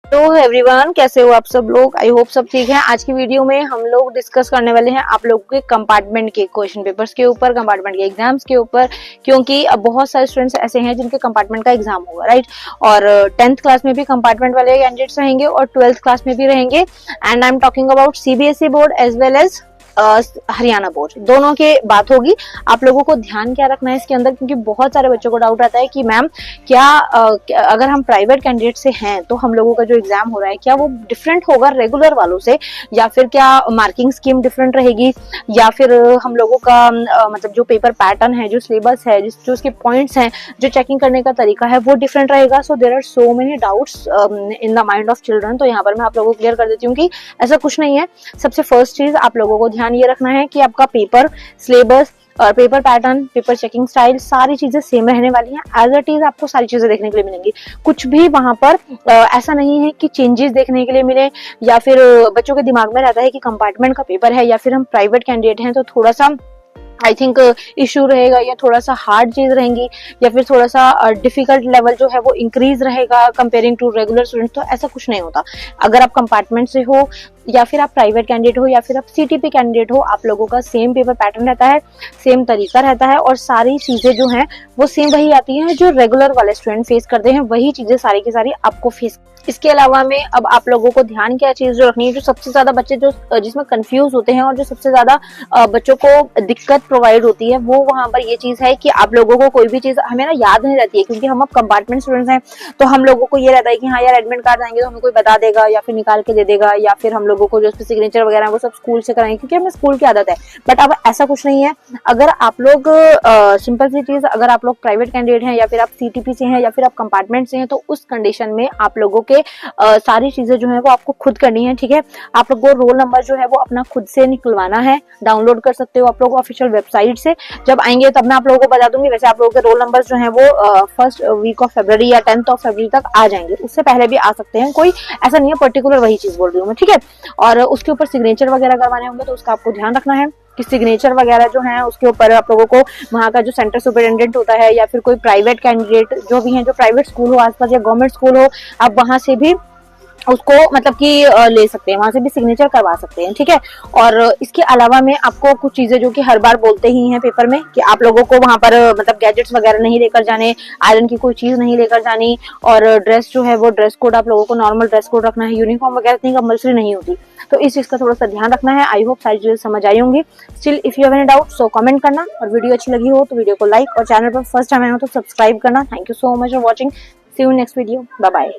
Hello everyone, कैसे हो आप सब लोग। आई होप सब ठीक है। आज की वीडियो में हम लोग डिस्कस करने वाले हैं आप लोगों के कंपार्टमेंट के क्वेश्चन पेपर्स के ऊपर, कंपार्टमेंट के एग्जाम्स के ऊपर, क्योंकि अब बहुत सारे स्टूडेंट्स ऐसे हैं जिनके कंपार्टमेंट का एग्जाम होगा, राइट। और 10th क्लास में भी कंपार्टमेंट वाले कैंडिडेट्स रहेंगे और 12th क्लास में भी रहेंगे। And I am talking about CBSE board as well as Haryana board, दोनों के बात होगी। आप लोगों को ध्यान क्या रखना है इसके अंदर, क्योंकि बहुत सारे बच्चों को डाउट रहता है कि मैम क्या अगर हम प्राइवेट कैंडिडेट से हैं तो हम लोगों का जो एग्जाम हो रहा है क्या वो डिफरेंट होगा रेगुलर वालों से, या फिर क्या मार्किंग स्कीम डिफरेंट रहेगी, या फिर हम लोगों का मतलब जो पेपर पैटर्न है, जो सिलेबस है, जो उसके पॉइंट्स हैं, जो चेकिंग करने का तरीका है वो डिफरेंट रहेगा। So there are so many doubts in the mind of children. तो यहाँ पर मैं आप लोगों को क्लियर कर देती हूँ कि ऐसा कुछ नहीं है। सबसे फर्स्ट चीज आप लोगों को ध्यान ये रखना है कि आपका पेपर सिलेबस और paper pattern, paper checking style, सारी चीजें सेम रहने वाली हैं। एज इट इज आपको सारी चीजें देखने के लिए मिलेंगी। कुछ भी वहां पर ऐसा नहीं है कि चेंजेस देखने के लिए मिले, या फिर बच्चों के दिमाग में रहता है कि कंपार्टमेंट का पेपर है या फिर हम प्राइवेट कैंडिडेट हैं तो थोड़ा सा आई थिंक इश्यू रहेगा, या थोड़ा सा हार्ड चीज रहेंगी, या फिर थोड़ा सा डिफिकल्ट लेवल जो है वो इंक्रीज रहेगा कंपेयरिंग टू रेगुलर स्टूडेंट। तो ऐसा कुछ नहीं होता। अगर आप कंपार्टमेंट से हो, या फिर आप प्राइवेट कैंडिडेट हो, या फिर आप सीटीपी कैंडिडेट हो, आप लोगों का सेम पेपर पैटर्न रहता है, सेम तरीका रहता है, और सारी चीजें जो हैं वो सेम वही आती हैं जो रेगुलर वाले स्टूडेंट फेस करते हैं, वही चीजें सारी की सारी आपको फेस। इसके अलावा में अब आप लोगों को ध्यान क्या चीज जो रखनी है, जो सबसे ज्यादा बच्चे जो जिसमें कंफ्यूज होते हैं और जो सबसे ज्यादा बच्चों को दिक्कत प्रोवाइड होती है, वो वहां पर ये चीज है कि आप लोगों को कोई भी चीज हमें ना याद नहीं रहती है, क्योंकि हम अब कंपार्टमेंट स्टूडेंट्स हैं। तो हम लोगों को ये रहता है कि हाँ यार एडमिट कार्ड आएंगे तो हमें कोई बता देगा या फिर निकाल के दे देगा, या फिर हम लोगों को जो उसके सिग्नेचर वगैरह है वो सब स्कूल से कराएंगे, क्योंकि हमें स्कूल की आदत है। बट अब ऐसा कुछ नहीं है। अगर आप लोग सिंपल सी चीज, अगर आप लोग प्राइवेट कैंडिडेट हैं, या फिर आप सीटीपी से हैं, या फिर आप कंपार्टमेंट से हैं, तो उस कंडीशन में आप लोगों के सारी चीजें जो है वो आपको खुद करनी है, ठीक है। आप लोग को रोल नंबर जो है वो अपना खुद से निकलवाना है, डाउनलोड कर सकते हो आप लोग ऑफिशियल वेबसाइट से। जब आएंगे तब मैं आप लोगों को बता दूंगी। वैसे आप लोगों के रोल नंबर जो है वो फर्स्ट वीक ऑफ फरवरी या 10th ऑफ फरवरी तक आ जाएंगे, उससे पहले भी आ सकते हैं, कोई ऐसा नहीं है पर्टिकुलर वही चीज बोल रही हूँ मैं, ठीक है। और उसके ऊपर सिग्नेचर वगैरह करवाने होंगे तो उसका आपको ध्यान रखना है कि सिग्नेचर वगैरह जो है उसके ऊपर आप लोगों को वहाँ का जो सेंटर सुपरिटेंडेंट होता है, या फिर कोई प्राइवेट कैंडिडेट जो भी है, जो प्राइवेट स्कूल हो आसपास या गवर्नमेंट स्कूल हो, आप वहां से भी उसको मतलब कि ले सकते हैं, वहां से भी सिग्नेचर करवा सकते हैं, ठीक है। और इसके अलावा में आपको कुछ चीजें जो कि हर बार बोलते ही हैं पेपर में कि आप लोगों को वहां पर मतलब गैजेट्स वगैरह नहीं लेकर जाने, आयरन की कोई चीज नहीं लेकर जानी, और ड्रेस जो है वो ड्रेस कोड आप लोगों को नॉर्मल ड्रेस कोड रखना है, यूनिफॉर्म वगैरह इतनी कंपल्सरी नहीं होती। तो इस चीज का थोड़ा सा ध्यान रखना है। आई होप सारी चीजें समझ आई होंगी। Still if you have any doubt so comment करना, और वीडियो अच्छी लगी हो तो वीडियो को लाइक, और चैनल पर फर्स्ट टाइम आए हो तो सब्सक्राइब करना। Thank you so much for watching. See you next video. Bye bye.